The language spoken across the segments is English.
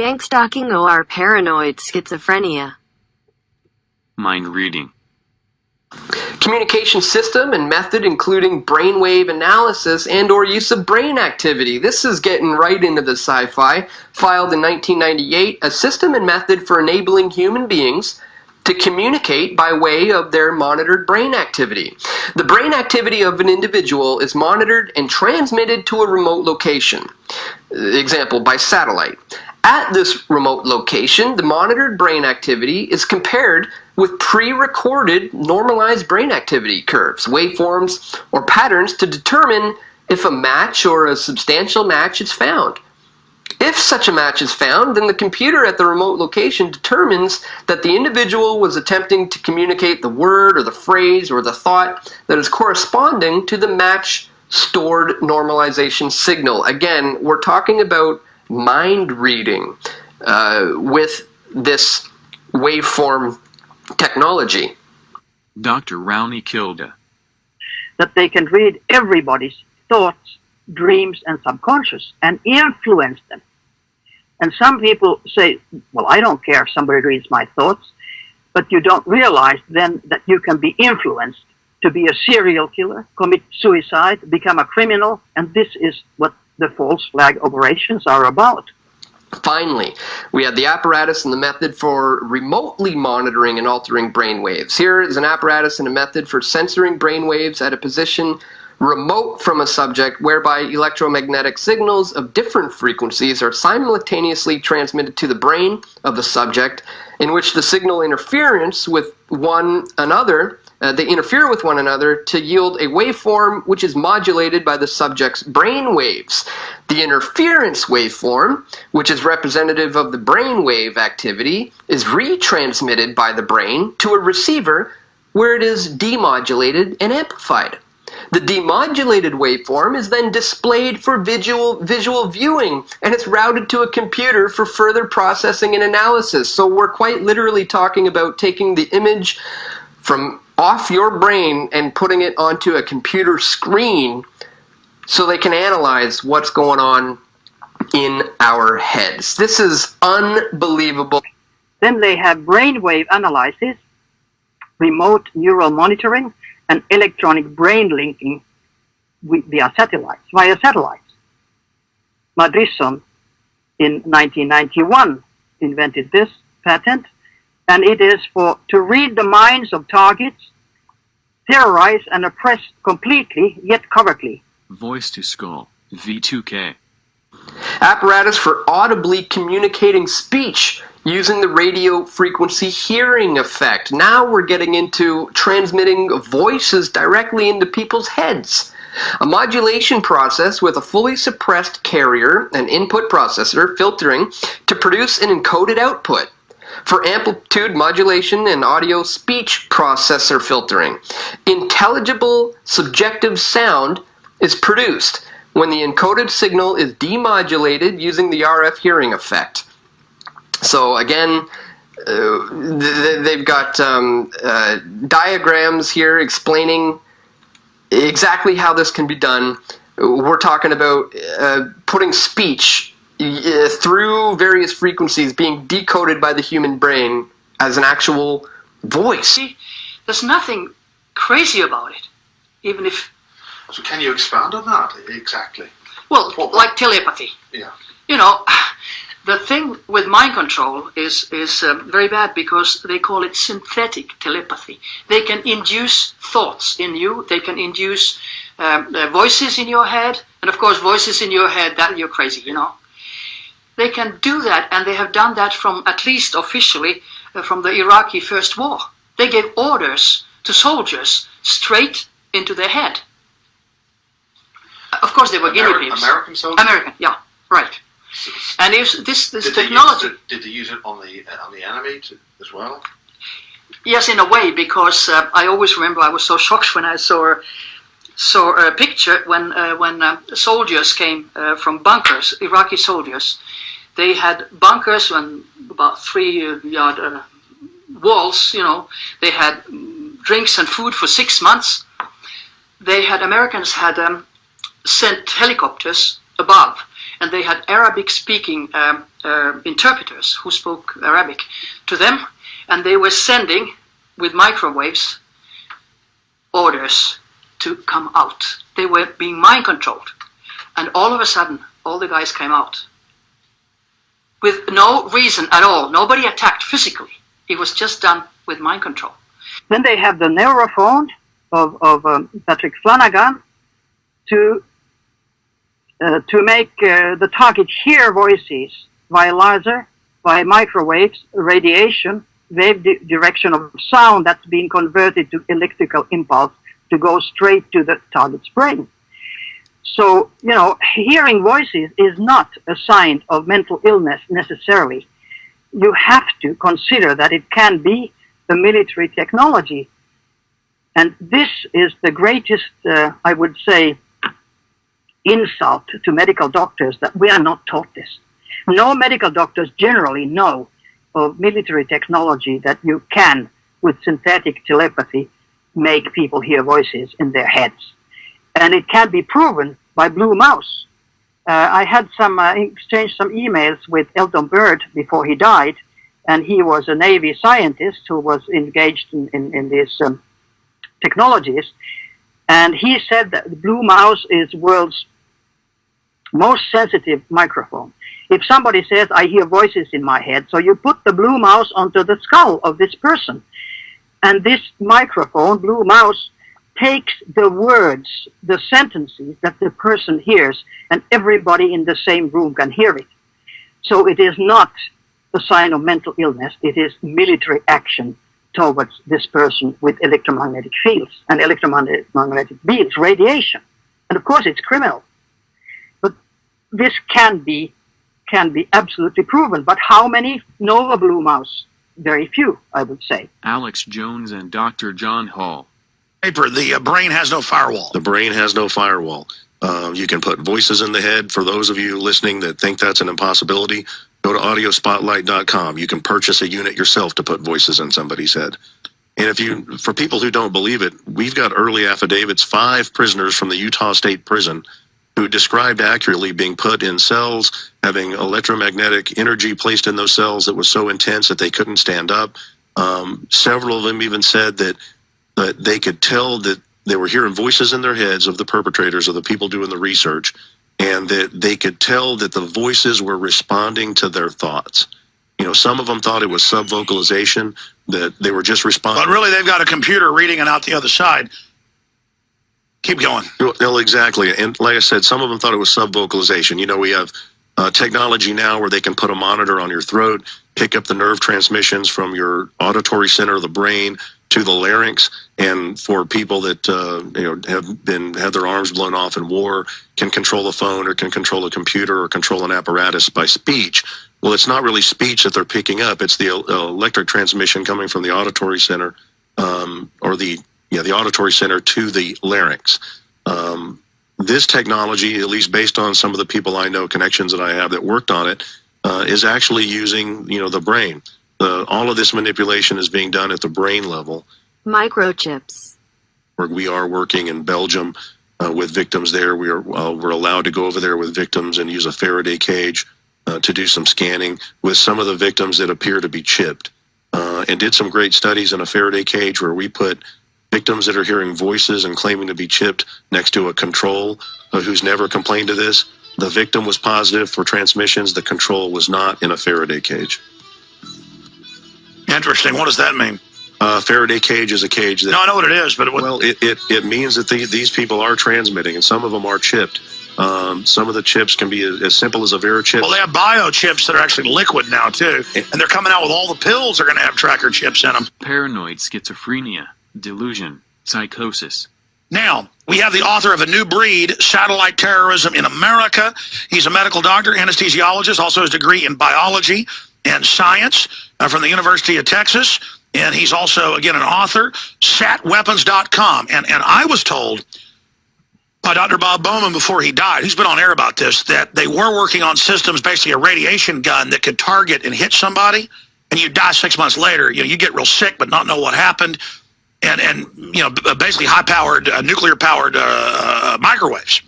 gang stalking or paranoid schizophrenia. Mind reading. Communication system and method including brainwave analysis and or use of brain activity. This is getting right into the sci-fi. Filed in 1998, a system and method for enabling human beings to communicate by way of their monitored brain activity. The brain activity of an individual is monitored and transmitted to a remote location. Example, by satellite. At this remote location, the monitored brain activity is compared with pre-recorded normalized brain activity curves, waveforms, or patterns to determine if a match or a substantial match is found. If such a match is found, then the computer at the remote location determines that the individual was attempting to communicate the word or the phrase or the thought that is corresponding to the match stored normalization signal. Again, we're talking about mind reading with this waveform technology. Dr. Rowney Kilda. That they can read everybody's thoughts, dreams, and subconscious and influence them. And some people say, well, I don't care if somebody reads my thoughts, but you don't realize then that you can be influenced to be a serial killer, commit suicide, become a criminal, and this is what the false flag operations are about. Finally, we have the apparatus and the method for remotely monitoring and altering brain waves. Here is an apparatus and a method for censoring brain waves at a position remote from a subject whereby electromagnetic signals of different frequencies are simultaneously transmitted to the brain of the subject, in which the signal interference with one another they interfere with one another to yield a waveform which is modulated by the subject's brain waves. The interference waveform, which is representative of the brain wave activity, is retransmitted by the brain to a receiver where it is demodulated and amplified. The demodulated waveform is then displayed for visual viewing, and it's routed to a computer for further processing and analysis. So we're quite literally talking about taking the image from off your brain and putting it onto a computer screen so they can analyze what's going on in our heads. This is unbelievable. Then they have brainwave analysis, remote neural monitoring, and electronic brain linking via satellites. Madrison in 1991 invented this patent, and it is to read the minds of targets, terrorize and oppress completely yet covertly. Voice to skull, V2K. Apparatus for audibly communicating speech using the radio frequency hearing effect. Now we're getting into transmitting voices directly into people's heads. A modulation process with a fully suppressed carrier and input processor filtering to produce an encoded output. For amplitude modulation and audio speech processor filtering. Intelligible subjective sound is produced when the encoded signal is demodulated using the RF hearing effect. So again, they've got diagrams here explaining exactly how this can be done. We're talking about putting speech through various frequencies being decoded by the human brain as an actual voice. See, there's nothing crazy about it, even if... So can you expand on that exactly? Well, like telepathy. Yeah. You know, the thing with mind control is very bad because they call it synthetic telepathy. They can induce thoughts in you. They can induce voices in your head. And of course, voices in your head, that you're crazy, you know. They can do that, and they have done that from, at least officially, from the Iraqi First War. They gave orders to soldiers straight into their head. Of course, they were guinea pigs. American soldiers? American, yeah, right. And if this technology... Did they use it on the enemy as well? Yes, in a way, because I always remember I was so shocked when I saw a picture when soldiers came from bunkers, Iraqi soldiers. They had bunkers and about 3-yard walls, you know. They had drinks and food for 6 months. Americans had sent helicopters above, and they had Arabic-speaking interpreters who spoke Arabic to them, and they were sending, with microwaves, orders to come out. They were being mind-controlled. And all of a sudden, all the guys came out. With no reason at all. Nobody attacked physically. It was just done with mind control. Then they have the neurophone of Patrick Flanagan to make the target hear voices via laser, via microwaves, radiation, wave direction of sound that's being converted to electrical impulse to go straight to the target's brain. So, you know, hearing voices is not a sign of mental illness necessarily. You have to consider that it can be the military technology. And this is the greatest, I would say, insult to medical doctors, that we are not taught this. No medical doctors generally know of military technology that you can, with synthetic telepathy, make people hear voices in their heads. And it can be proven by Blue Mouse. I had exchanged some emails with Elton Byrd before he died, and he was a Navy scientist who was engaged in these technologies. And he said that the Blue Mouse is world's most sensitive microphone. If somebody says, I hear voices in my head, so you put the Blue Mouse onto the skull of this person, and this microphone, Blue Mouse, takes the words, the sentences that the person hears, and everybody in the same room can hear it. So it is not a sign of mental illness, it is military action towards this person with electromagnetic fields and electromagnetic beams, radiation. And of course it's criminal. But this can be absolutely proven. But how many know a Blue Mouse? Very few, I would say. Alex Jones and Dr. John Hall. The brain has no firewall. The brain has no firewall. You can put voices in the head. For those of you listening that think that's an impossibility, go to audiospotlight.com. You can purchase a unit yourself to put voices in somebody's head. And for people who don't believe it, we've got early affidavits, 5 prisoners from the Utah State Prison who described accurately being put in cells, having electromagnetic energy placed in those cells that was so intense that they couldn't stand up. Several of them even said that they could tell that they were hearing voices in their heads of the perpetrators, of the people doing the research, and that they could tell that the voices were responding to their thoughts. You know, some of them thought it was sub-vocalization, that they were just responding. But really, they've got a computer reading it out the other side. Keep going. Well, exactly. And like I said, some of them thought it was sub-vocalization. You know, we have technology now where they can put a monitor on your throat, pick up the nerve transmissions from your auditory center of the brain to the larynx, and for people that have their arms blown off in war, can control a phone or can control a computer or control an apparatus by speech. Well, it's not really speech that they're picking up; it's the electric transmission coming from the auditory center, the auditory center to the larynx. This technology, at least based on some of the people I know, connections that I have that worked on it, is actually using the brain. All of this manipulation is being done at the brain level. Microchips. We are working in Belgium with victims there. We're allowed to go over there with victims and use a Faraday cage to do some scanning with some of the victims that appear to be chipped. And did some great studies in a Faraday cage where we put victims that are hearing voices and claiming to be chipped next to a control who's never complained of this. The victim was positive for transmissions. The control was not, in a Faraday cage. Interesting. What does that mean? Faraday cage is a cage that... No, I know what it is, but... It means that these people are transmitting, and some of them are chipped. Some of the chips can be as simple as a Verichip. Well, they have biochips that are actually liquid now, too. And they're coming out with all the pills are going to have tracker chips in them. Paranoid schizophrenia, delusion, psychosis. Now, we have the author of A New Breed, Satellite Terrorism in America. He's a medical doctor, anesthesiologist, also has a degree in biology and science from the University of Texas. And he's also, again, an author, satweapons.com. And I was told by Dr. Bob Bowman before he died, he's been on air about this, that they were working on systems, basically a radiation gun that could target and hit somebody, and you die 6 months later. You get real sick but not know what happened. And basically high-powered, nuclear-powered microwaves.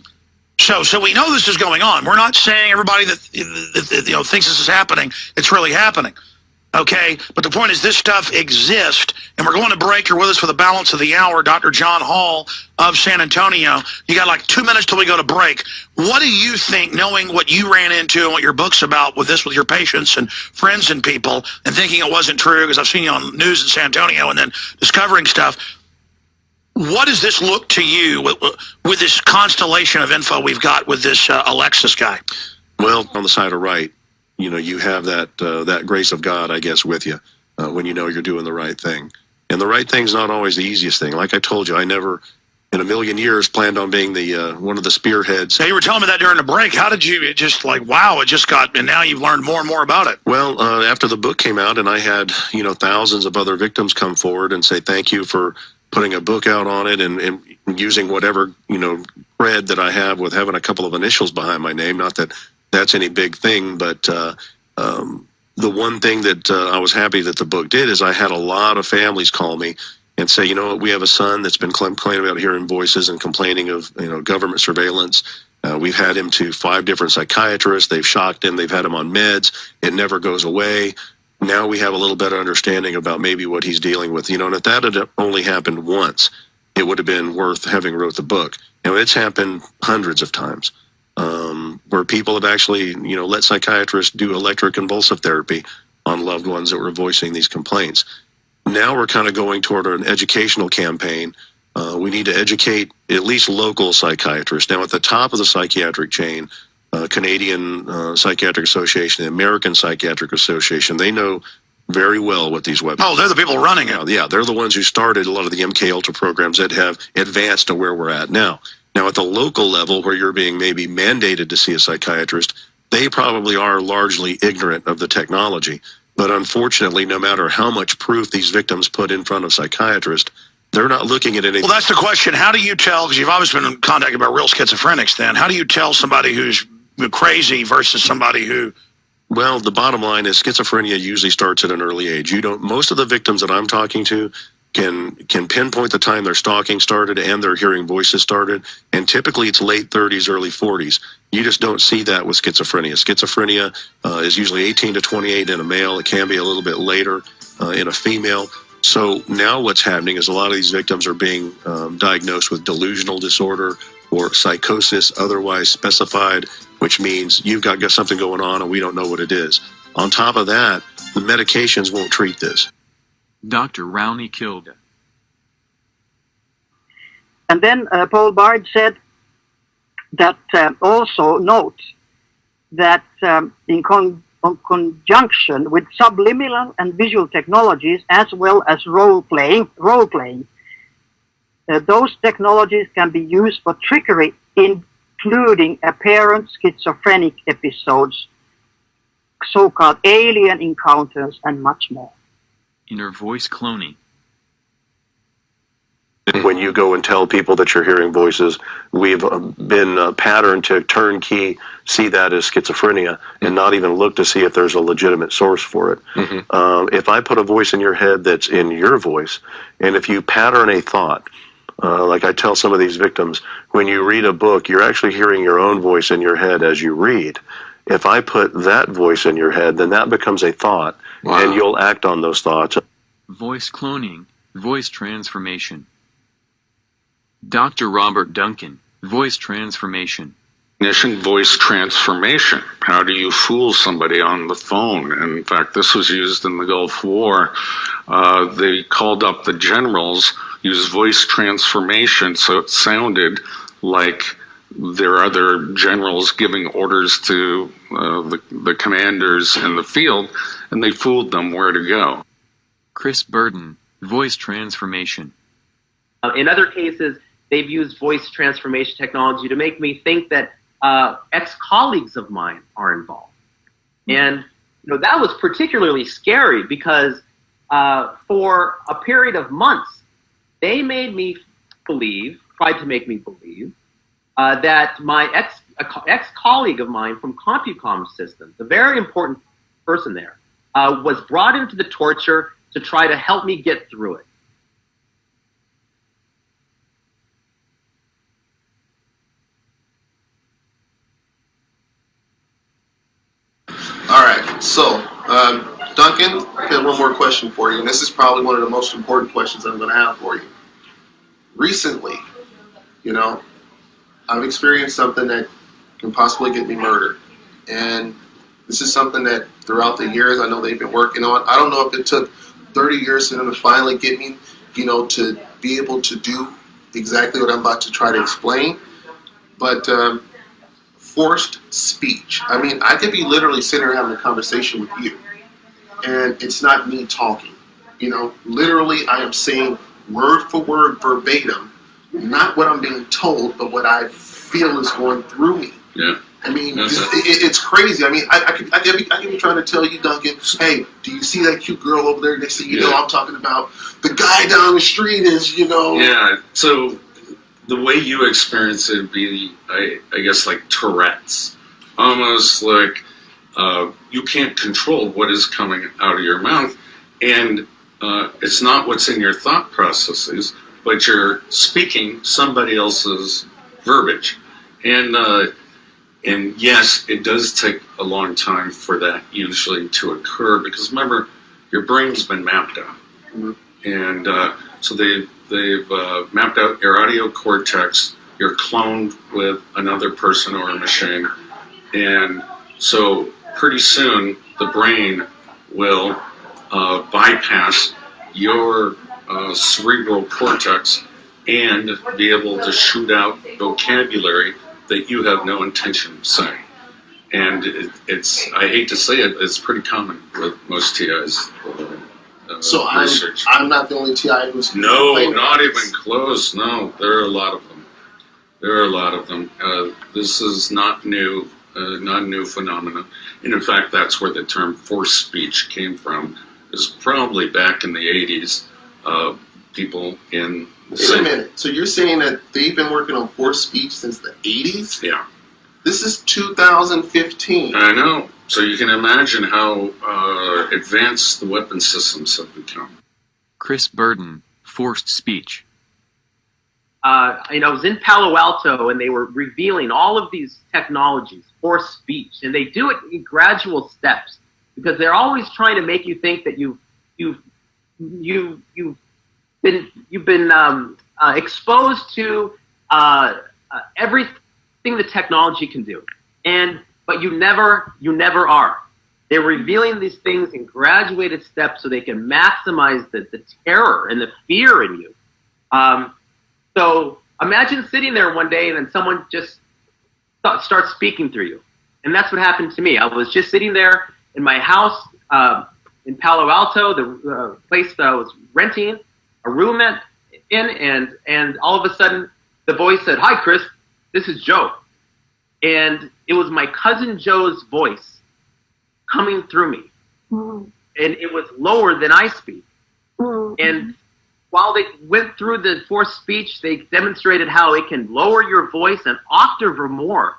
So we know this is going on. We're not saying everybody that thinks this is happening, it's really happening. Okay, but the point is this stuff exists, and we're going to break. You're with us for the balance of the hour. Dr. John Hall of San Antonio. You got like 2 minutes till we go to break. What do you think, knowing what you ran into and what your book's about with this, with your patients and friends and people, and thinking it wasn't true because I've seen you on news in San Antonio and then discovering stuff, what does this look to you with this constellation of info we've got with this Alexis guy? Well, on the side of right, you have that grace of God, I guess, with you when you know you're doing the right thing. And the right thing's not always the easiest thing. Like I told you, I never in a million years planned on being the one of the spearheads. So you were telling me that during the break. How did you, it just like, wow, it just got, and now you've learned more and more about it. Well, after the book came out and I had, thousands of other victims come forward and say, thank you for putting a book out on it and using whatever, cred that I have with having a couple of initials behind my name. Not that that's any big thing, but the one thing that I was happy that the book did is I had a lot of families call me and say, we have a son that's been complaining about hearing voices and complaining of, government surveillance. We've had him to 5 different psychiatrists. They've shocked him. They've had him on meds. It never goes away. Now we have a little better understanding about maybe what he's dealing with, and if that had only happened once, it would have been worth having wrote the book. And it's happened hundreds of times. Where people have actually, let psychiatrists do electroconvulsive therapy on loved ones that were voicing these complaints. Now we're kind of going toward an educational campaign. We need to educate at least local psychiatrists. Now, at the top of the psychiatric chain, Canadian Psychiatric Association, the American Psychiatric Association, they know very well what these websites. Oh, they're the people running it. Yeah, they're the ones who started a lot of the MK Ultra programs that have advanced to where we're at now. Now, at the local level, where you're being maybe mandated to see a psychiatrist, they probably are largely ignorant of the technology. But unfortunately, no matter how much proof these victims put in front of psychiatrists, they're not looking at anything. Well, that's the question. How do you tell, because you've obviously been contacted by real schizophrenics then, how do you tell somebody who's crazy versus somebody who... Well, the bottom line is schizophrenia usually starts at an early age. Most of the victims that I'm talking to can pinpoint the time their stalking started and their hearing voices started, and typically it's late 30s, early 40s. You just don't see that with schizophrenia. Schizophrenia is usually 18 to 28 in a male. It can be a little bit later in a female. So now what's happening is a lot of these victims are being diagnosed with delusional disorder or psychosis, otherwise specified, which means you've got something going on and we don't know what it is. On top of that, the medications won't treat this. Dr. Rowney killed it. And then Paul Bard said that also note that in conjunction with subliminal and visual technologies as well as role playing, those technologies can be used for trickery, including apparent schizophrenic episodes, so-called alien encounters, and much more. Inner voice cloning. When you go and tell people that you're hearing voices, we've been patterned to turnkey see that as schizophrenia and not even look to see if there's a legitimate source for it. If I put a voice in your head that's in your voice, and if you pattern a thought, like I tell some of these victims, when you read a book, you're actually hearing your own voice in your head as you read. If I put that voice in your head, then that becomes a thought, and you'll act on those thoughts. Voice cloning. Voice transformation. Dr. Robert Duncan. Voice transformation. Voice transformation. How do you fool somebody on the phone? And in fact, this was used in the Gulf War. They called up the generals, used voice transformation, so it sounded like there are other generals giving orders to the commanders in the field, and they fooled them where to go. Chris Burden. Voice transformation. In other cases, they've used voice transformation technology to make me think that ex-colleagues of mine are involved. And that was particularly scary because for a period of months, they made me tried to make me believe, that my ex-colleague of mine from CompuCom Systems, a very important person there, was brought into the torture to try to help me get through it. Duncan, I have one more question for you, and this is probably one of the most important questions I'm going to have for you. Recently, I've experienced something that can possibly get me murdered. And this is something that throughout the years I know they've been working on. I don't know if it took 30 years for them to finally get me, to be able to do exactly what I'm about to try to explain. But forced speech. I mean, I could be literally sitting here having a conversation with you, and it's not me talking. Literally I am saying word for word, verbatim, not what I'm being told, but what I feel is going through me. Yeah. I mean, it's crazy. I mean, I could be trying to tell you, Duncan, hey, do you see that cute girl over there? They say, I'm talking about the guy down the street is, Yeah, so the way you experience it would be, I guess, like Tourette's. Almost like you can't control what is coming out of your mouth. And it's not what's in your thought processes, but you're speaking somebody else's verbiage. And yes, it does take a long time for that usually to occur, because remember, your brain's been mapped out. Mm-hmm. And so they've mapped out your audio cortex. You're cloned with another person or a machine. And so pretty soon the brain will bypass your cerebral cortex and be able to shoot out vocabulary that you have no intention of saying. And it's, I hate to say it, it's pretty common with most TIs. So research. I'm not the only TI who's... No, not even close. No, there are a lot of them. This is not new, not a new phenomenon. And in fact, that's where the term forced speech came from. It was probably back in the 80s. People in... Wait a minute. So you're saying that they've been working on forced speech since the 80s? Yeah. This is 2015. I know. So you can imagine how advanced the weapon systems have become. Chris Burden, forced speech. I was in Palo Alto, and they were revealing all of these technologies for speech, and they do it in gradual steps because they're always trying to make you think that you've been exposed to everything the technology can do, but you never are. They're revealing these things in graduated steps so they can maximize the terror and the fear in you. So imagine sitting there one day and then someone just starts speaking through you. And that's what happened to me. I was just sitting there in my house in Palo Alto, the place that I was renting a room in, and all of a sudden the voice said, "Hi, Chris, this is Joe." And it was my cousin Joe's voice coming through me. Mm-hmm. And it was lower than I speak. Mm-hmm. And while they went through the forced speech, they demonstrated how it can lower your voice an octave or more,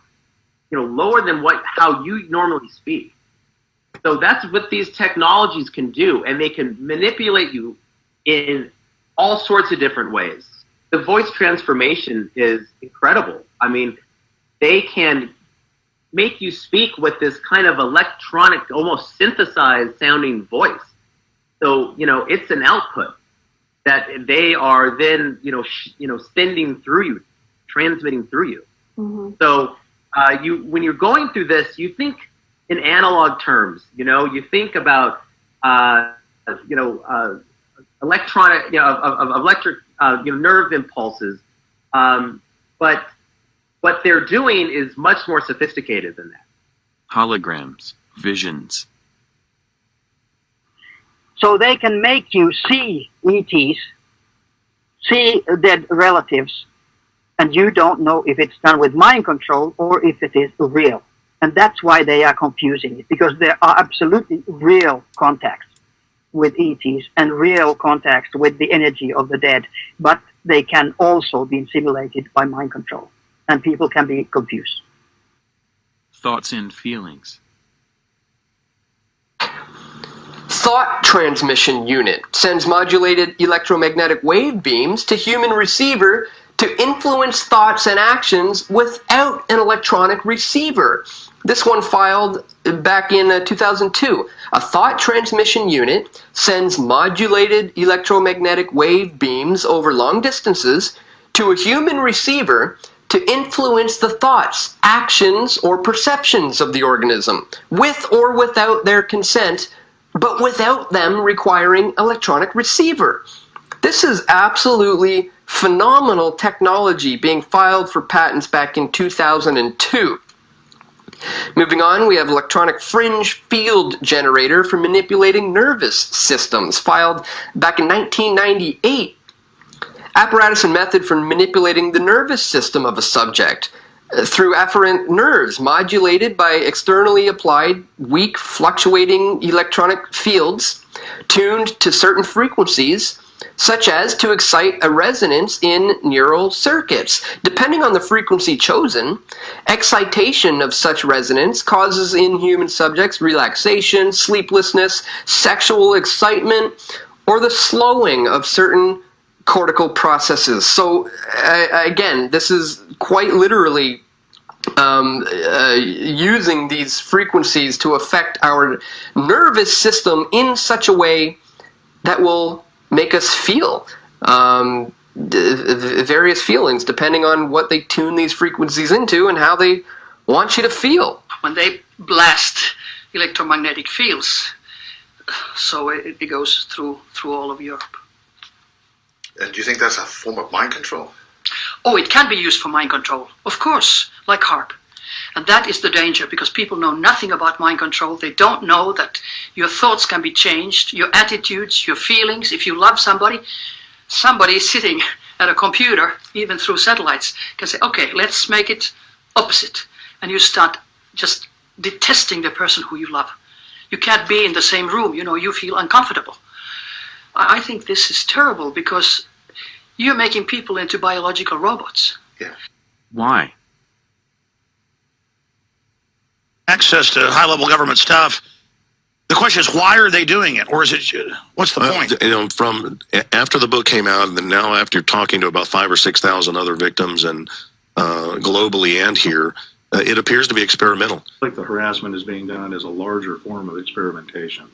lower than how you normally speak. So that's what these technologies can do, and they can manipulate you in all sorts of different ways. The voice transformation is incredible. I mean, they can make you speak with this kind of electronic, almost synthesized sounding voice. So, it's an output that they are then, sending through you, transmitting through you. Mm-hmm. So when you're going through this, you think in analog terms, you think about, electronic, electric, nerve impulses. But what they're doing is much more sophisticated than that. Holograms, visions. So they can make you see ETs, see dead relatives, and you don't know if it's done with mind control or if it is real. And that's why they are confusing it, because there are absolutely real contacts with ETs and real contacts with the energy of the dead, but they can also be simulated by mind control, and people can be confused. Thoughts and feelings. Thought transmission unit sends modulated electromagnetic wave beams to human receiver to influence thoughts and actions without an electronic receiver. This one filed back in 2002. A thought transmission unit sends modulated electromagnetic wave beams over long distances to a human receiver to influence the thoughts, actions, or perceptions of the organism, with or without their consent, but without them requiring electronic receiver. This is absolutely phenomenal technology being filed for patents back in 2002. Moving on, we have electronic fringe field generator for manipulating nervous systems, filed back in 1998. Apparatus and method for manipulating the nervous system of a subject through afferent nerves modulated by externally applied weak fluctuating electronic fields tuned to certain frequencies, such as to excite a resonance in neural circuits. Depending on the frequency chosen, excitation of such resonance causes in human subjects relaxation, sleeplessness, sexual excitement, or the slowing of certain cortical processes. So again, this is quite literally using these frequencies to affect our nervous system in such a way that will make us feel various feelings depending on what they tune these frequencies into and how they want you to feel. When they blast electromagnetic fields, so it goes through all of Europe. And do you think that's a form of mind control? Oh, it can be used for mind control, of course, like HARP. And that is the danger, because people know nothing about mind control. They don't know that your thoughts can be changed, your attitudes, your feelings. If you love somebody sitting at a computer, even through satellites, can say, okay, let's make it opposite. And you start just detesting the person who you love. You can't be in the same room, you feel uncomfortable. I think this is terrible, because you're making people into biological robots. Yeah. Why? Access to high-level government stuff. The question is, why are they doing it? Or is it, what's the point? From after the book came out, and then now after talking to about 5,000 or 6,000 other victims, and globally and here, it appears to be experimental. Like the harassment is being done as a larger form of experimentation.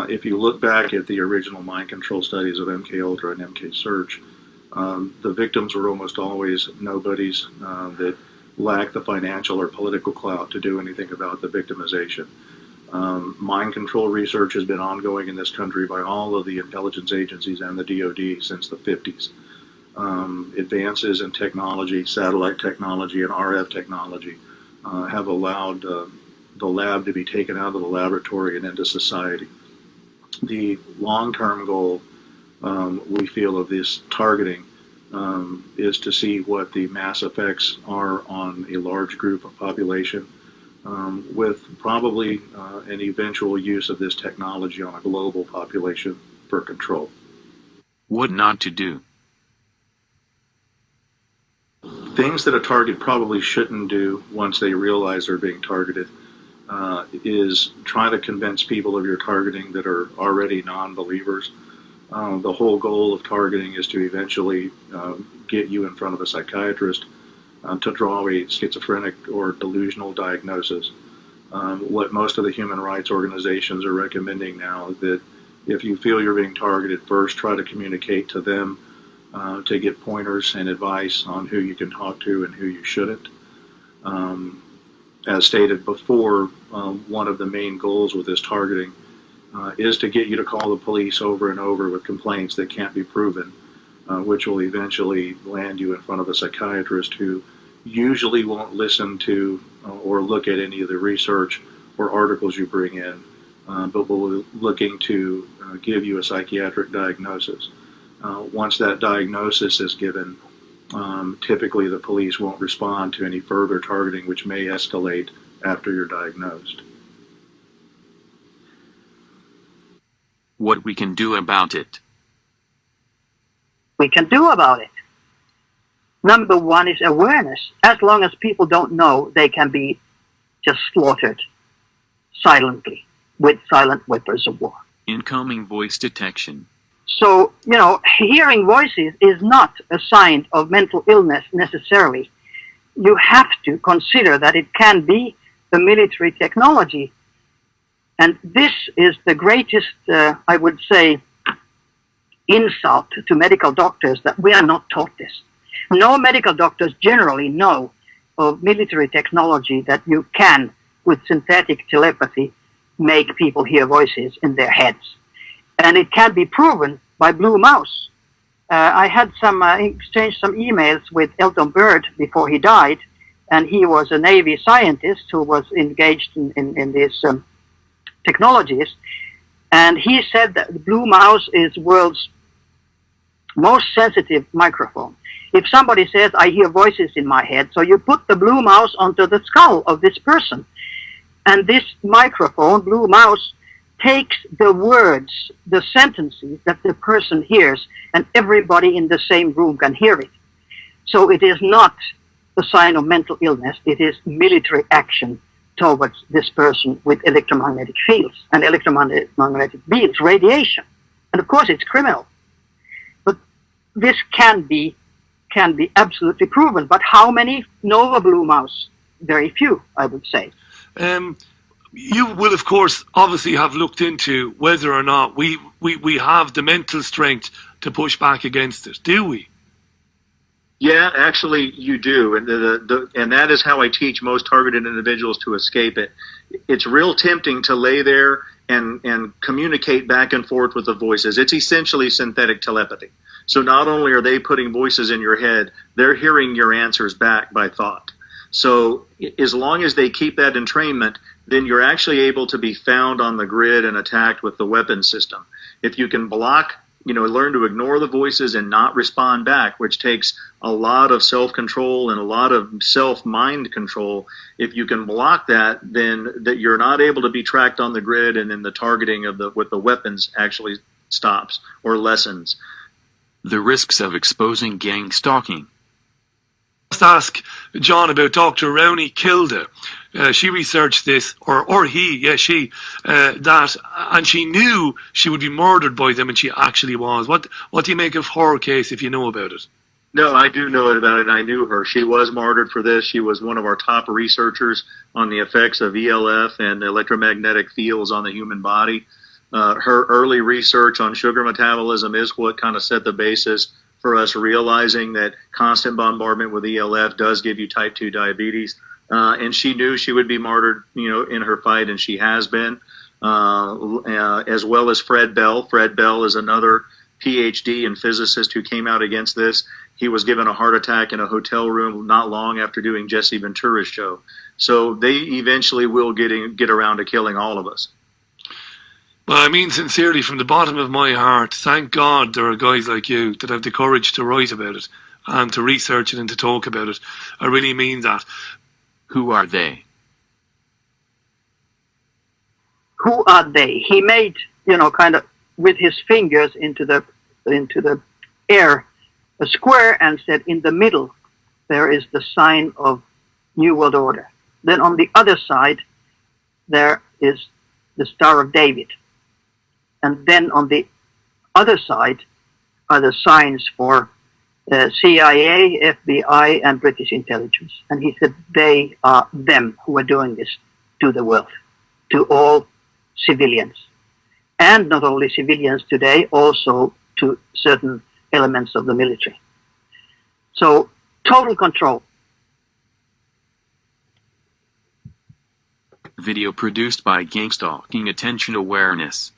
If you look back at the original mind control studies of MKUltra and MKSearch, the victims were almost always nobodies that lacked the financial or political clout to do anything about the victimization. Mind control research has been ongoing in this country by all of the intelligence agencies and the DoD since the 50s. Advances in technology, satellite technology, and RF technology have allowed the lab to be taken out of the laboratory and into society. The long-term goal, we feel, of this targeting is to see what the mass effects are on a large group of population, with probably an eventual use of this technology on a global population for control. What not to do? Things that a target probably shouldn't do once they realize they're being targeted is try to convince people of your targeting that are already non-believers. The whole goal of targeting is to eventually get you in front of a psychiatrist to draw a schizophrenic or delusional diagnosis. What most of the human rights organizations are recommending now is that if you feel you're being targeted, first try to communicate to them to get pointers and advice on who you can talk to and who you shouldn't. As stated before, one of the main goals with this targeting is to get you to call the police over and over with complaints that can't be proven, which will eventually land you in front of a psychiatrist who usually won't listen to or look at any of the research or articles you bring in, but will be looking to give you a psychiatric diagnosis. Once that diagnosis is given, typically the police won't respond to any further targeting, which may escalate after you're diagnosed. What we can do about it? We can do about it. Number one is awareness. As long as people don't know, they can be just slaughtered silently with silent weapons of war. Incoming voice detection. So, hearing voices is not a sign of mental illness necessarily. You have to consider that it can be the military technology. And this is the greatest, I would say, insult to medical doctors, that we are not taught this. No medical doctors generally know of military technology that you can, with synthetic telepathy, make people hear voices in their heads. And it can be proven by Blue Mouse. I had exchanged some emails with Elton Byrd before he died, and he was a Navy scientist who was engaged in these technologies. And he said that the Blue Mouse is the world's most sensitive microphone. If somebody says, I hear voices in my head, so you put the Blue Mouse onto the skull of this person, and this microphone, Blue Mouse, takes the words, the sentences that the person hears, and everybody in the same room can hear it. So it is not a sign of mental illness, it is military action towards this person with electromagnetic fields and electromagnetic beams, radiation. And of course it's criminal. But this can be absolutely proven. But how many know of Blue Mouse? Very few, I would say. You will, of course, obviously have looked into whether or not we have the mental strength to push back against it, do we? Yeah, actually, you do, and and that is how I teach most targeted individuals to escape it. It's real tempting to lay there and communicate back and forth with the voices. It's essentially synthetic telepathy. So not only are they putting voices in your head, they're hearing your answers back by thought. So as long as they keep that entrainment, then you're actually able to be found on the grid and attacked with the weapon system. If you can block, learn to ignore the voices and not respond back, which takes a lot of self-control and a lot of self-mind control. If you can block that, then that you're not able to be tracked on the grid, and then the targeting with the weapons actually stops or lessens. The risks of exposing gang stalking. Let's ask John about Dr. Rowney Kilda. She researched this, or he, she, that, and she knew she would be murdered by them, and she actually was. What do you make of her case, if you know about it? No, I do know about it, and I knew her. She was martyred for this. She was one of our top researchers on the effects of ELF and electromagnetic fields on the human body. Her early research on sugar metabolism is what kind of set the basis for us realizing that constant bombardment with ELF does give you type 2 diabetes. And she knew she would be martyred, in her fight, and she has been, as well as Fred Bell. Fred Bell is another PhD and physicist who came out against this. He was given a heart attack in a hotel room not long after doing Jesse Ventura's show. So they eventually will get around to killing all of us. Well, I mean sincerely, from the bottom of my heart, thank God there are guys like you that have the courage to write about it and to research it and to talk about it. I really mean that. Who are they? Who are they? He made, kind of with his fingers into the air a square and said, in the middle there is the sign of New World Order. Then on the other side there is the Star of David. And then on the other side are the signs for CIA, FBI, and British intelligence. And he said they are them who are doing this to the world, to all civilians. And not only civilians today, also to certain elements of the military. So, total control. Video produced by Gang Stalking Attention Awareness.